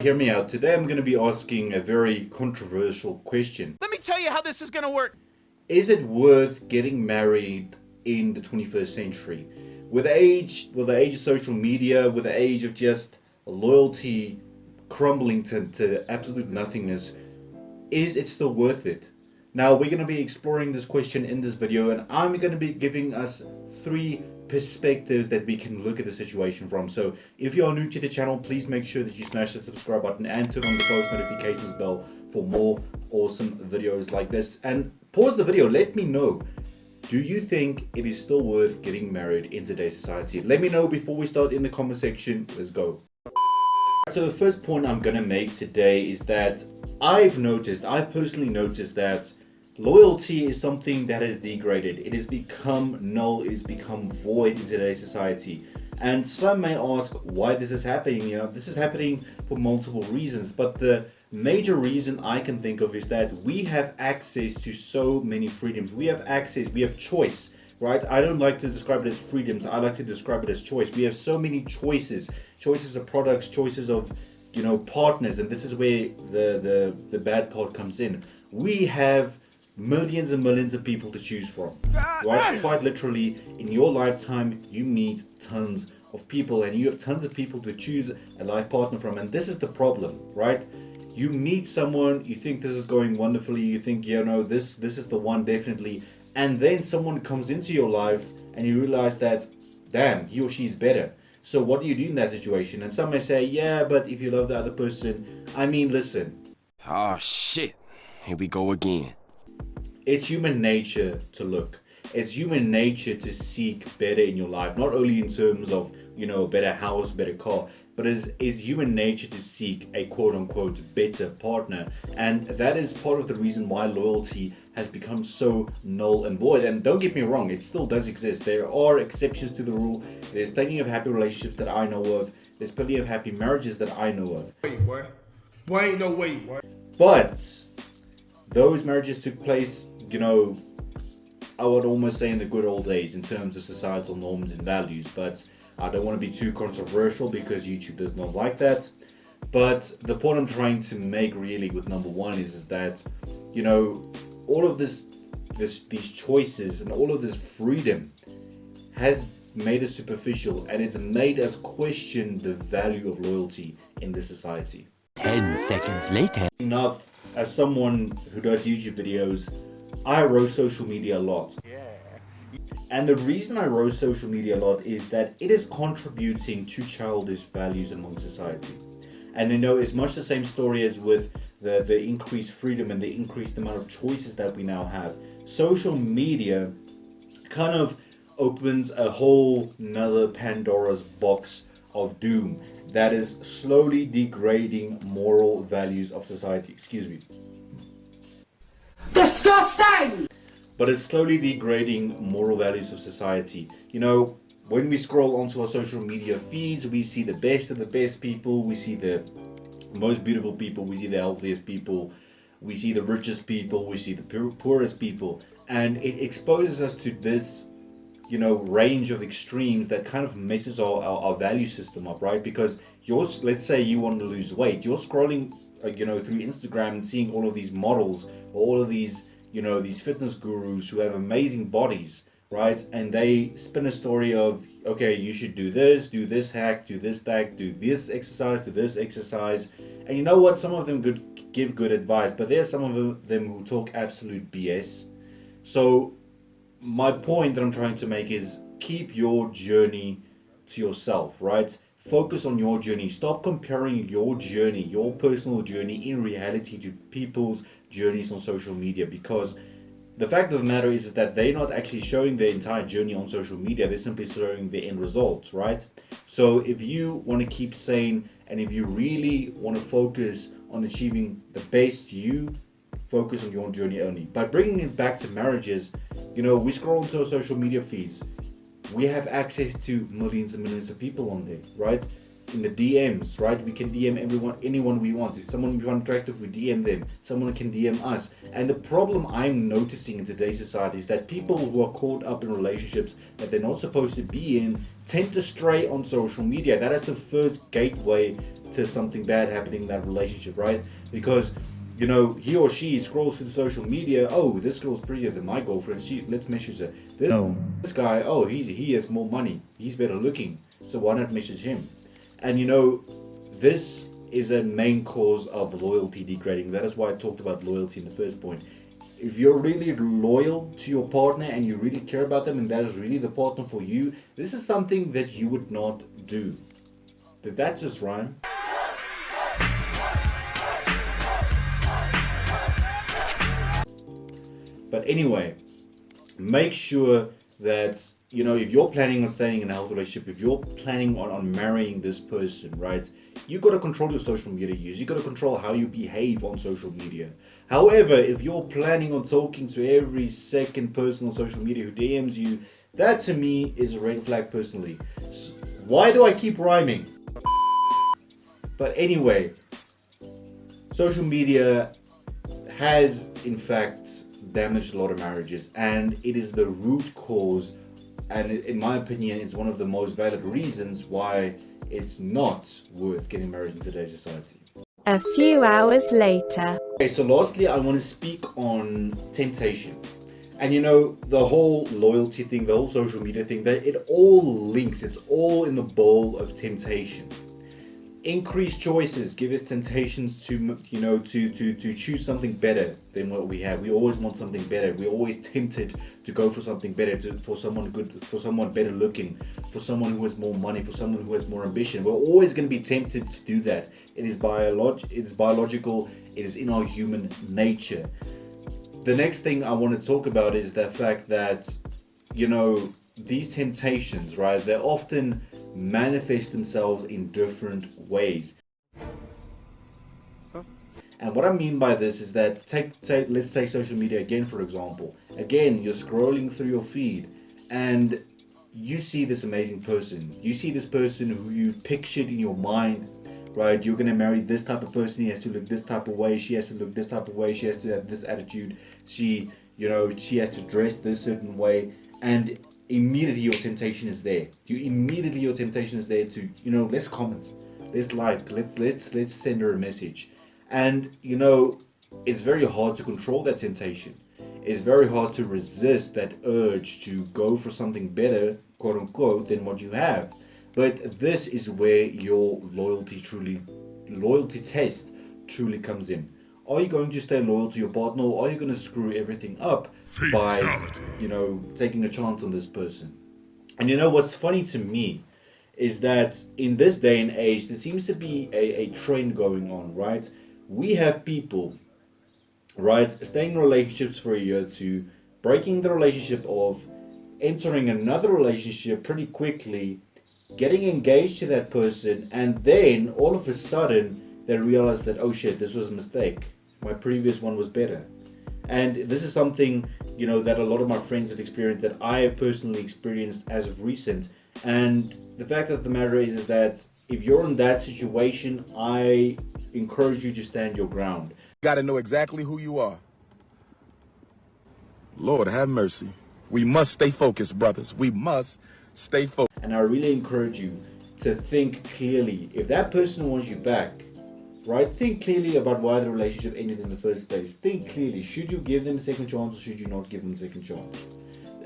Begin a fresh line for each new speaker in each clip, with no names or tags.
Hear me out. Today I'm going to be asking a very controversial question.
Let me tell you how this is gonna work.
Is it worth getting married in the 21st century? With the age of social media, with the age of just loyalty crumbling to absolute nothingness, is it still worth it? Now we're going to be exploring this question in this video, and I'm going to be giving us 3 perspectives that we can look at the situation from. So if you are new to the channel, please make sure that you smash the subscribe button and turn on the post notifications bell for more awesome videos like this. And pause the video, let me know, do you think it is still worth getting married in today's society? Let me know before we start in the comment section. Let's go. So the first point I'm going to make today is that I've personally noticed that loyalty is something that has degraded. It has become null, it has become void in today's society. And some may ask why this is happening. This is happening for multiple reasons, but the major reason I can think of is that we have access to so many freedoms. We have choice, right? I don't like to describe it as freedoms. I like to describe it as choice. We have so many choices of products, choices of, partners. And this is where the bad part comes in. We have millions and millions of people to choose from, right? Quite literally, in your lifetime, you meet tons of people, and you have tons of people to choose a life partner from. And this is the problem, right? You meet someone, you think this is going wonderfully, you think, this is the one, definitely. And then someone comes into your life and you realize that, damn, he or she is better. So what do you do in that situation? And some may say, yeah, but if you love the other person, listen.
Oh shit, here we go again.
It's human nature to look. It's human nature to seek better in your life, not only in terms of, better house, better car, but is human nature to seek a quote-unquote better partner. And that is part of the reason why loyalty has become so null and void. And don't get me wrong, it still does exist. There are exceptions to the rule. There's plenty of happy relationships that I know of. There's plenty of happy marriages that I know of.
Wait, boy. Boy, ain't no way, boy.
But those marriages took place, I would almost say in the good old days in terms of societal norms and values. But I don't want to be too controversial because YouTube does not like that. But the point I'm trying to make really with number 1 is that, all of these choices and all of this freedom has made us superficial, and it's made us question the value of loyalty in this society.
10 seconds later.
Enough, as someone who does YouTube videos, I roast social media a lot. And the reason I roast social media a lot is that it is contributing to childish values among society. And it's much the same story as with the increased freedom and the increased amount of choices that we now have. Social media kind of opens a whole nother Pandora's box of doom that is slowly degrading moral values of society. Excuse me.
Disgusting!
But it's slowly degrading moral values of society. When we scroll onto our social media feeds, we see the best of the best people, we see the most beautiful people, we see the healthiest people, we see the richest people, we see the poorest people. And it exposes us to this, range of extremes that kind of messes our value system up, right? Because let's say you want to lose weight, you're scrolling, through Instagram and seeing all of these models, or all of these, these fitness gurus who have amazing bodies, right? And they spin a story of, okay, you should do this hack, do this hack, do this exercise. And you know what? Some of them give good advice, but there are some of them who talk absolute BS. So my point that I'm trying to make is keep your journey to yourself, right? Focus on your journey. Stop comparing your journey, your personal journey in reality to people's journeys on social media, because the fact of the matter is that they're not actually showing their entire journey on social media. They're simply showing the end results, right? So if you want to keep sane, and if you really want to focus on achieving the best, you focus on your journey only. By bringing it back to marriages, we scroll into our social media feeds. We have access to millions and millions of people on there, right? in the DMs, right? We can DM anyone we want. If someone we find attractive, we DM them. Someone can DM us. And the problem I'm noticing in today's society is that people who are caught up in relationships that they're not supposed to be in tend to stray on social media. That is the first gateway to something bad happening in that relationship, right? Because he or she scrolls through social media. Oh, this girl's prettier than my girlfriend. Let's message her. This guy, oh, he has more money. He's better looking. So why not message him? And this is a main cause of loyalty degrading. That is why I talked about loyalty in the first point. If you're really loyal to your partner and you really care about them and that is really the partner for you, this is something that you would not do. Did that just rhyme? But anyway, make sure that, if you're planning on staying in a healthy relationship, if you're planning on marrying this person, right, you got to control your social media use. You got to control how you behave on social media. However, if you're planning on talking to every second person on social media who DMs you, that to me is a red flag personally. So why do I keep rhyming? But anyway, social media has, in fact, damaged a lot of marriages, and it is the root cause, and in my opinion it's one of the most valid reasons why it's not worth getting married in today's society.
A few hours later.
Okay, so lastly I want to speak on temptation. And the whole loyalty thing, the whole social media thing, that it all links, it's all in the bowl of temptation. Increased choices give us temptations to choose something better than what we have. We always want something better. We're always tempted to go for something better, for someone good, for someone better looking, for someone who has more money, for someone who has more ambition. We're always going to be tempted to do that. It is biological. It is in our human nature. The next thing I want to talk about is the fact that these temptations, right, they often manifest themselves in different ways. And what I mean by this is that let's take social media again, for example. Again, you're scrolling through your feed and you see this amazing person. You see this person who you pictured in your mind, right? You're going to marry this type of person. He has to look this type of way. She has to look this type of way. She has to have this attitude. She has to dress this certain way. And immediately your temptation is there. Your temptation is there to, let's comment, let's like, let's send her a message. And it's very hard to control that temptation. It's very hard to resist that urge to go for something better, quote unquote, than what you have. But this is where your loyalty test truly comes in. Are you going to stay loyal to your partner, or are you going to screw everything up by, taking a chance on this person? And what's funny to me is that in this day and age, there seems to be a trend going on, right? We have people, right, staying in relationships for a year or two, breaking the relationship off, entering another relationship pretty quickly, getting engaged to that person, and then all of a sudden they realize that, oh shit, this was a mistake. My previous one was better. And this is something, that a lot of my friends have experienced, that I have personally experienced as of recent. And the fact of the matter is that if you're in that situation, I encourage you to stand your ground.
Got to know exactly who you are. Lord have mercy. We must stay focused, brothers. We must stay focused.
And I really encourage you to think clearly. If that person wants you back, right? Think clearly about why the relationship ended in the first place. Think clearly. Should you give them a second chance or should you not give them a second chance?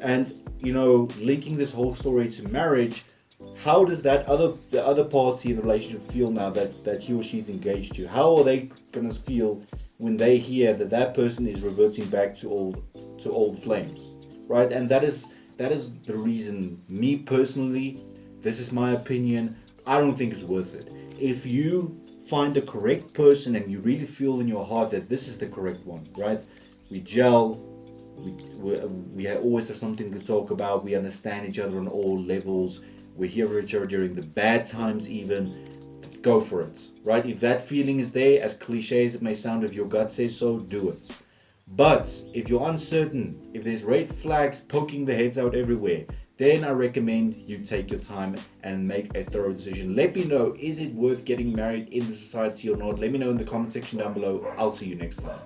And, linking this whole story to marriage, how does the other party in the relationship feel now that he or she's engaged to? How are they going to feel when they hear that person is reverting back to old flames, right? And that is the reason, me personally, this is my opinion, I don't think it's worth it. If you find the correct person and you really feel in your heart that this is the correct one, right? We gel, we always have something to talk about, we understand each other on all levels, we're here for each other during the bad times even, go for it, right? If that feeling is there, as cliche as it may sound, if your gut says so, do it. But if you're uncertain, if there's red flags poking their heads out everywhere, then I recommend you take your time and make a thorough decision. Let me know, is it worth getting married in the society or not? Let me know in the comment section down below. I'll see you next time.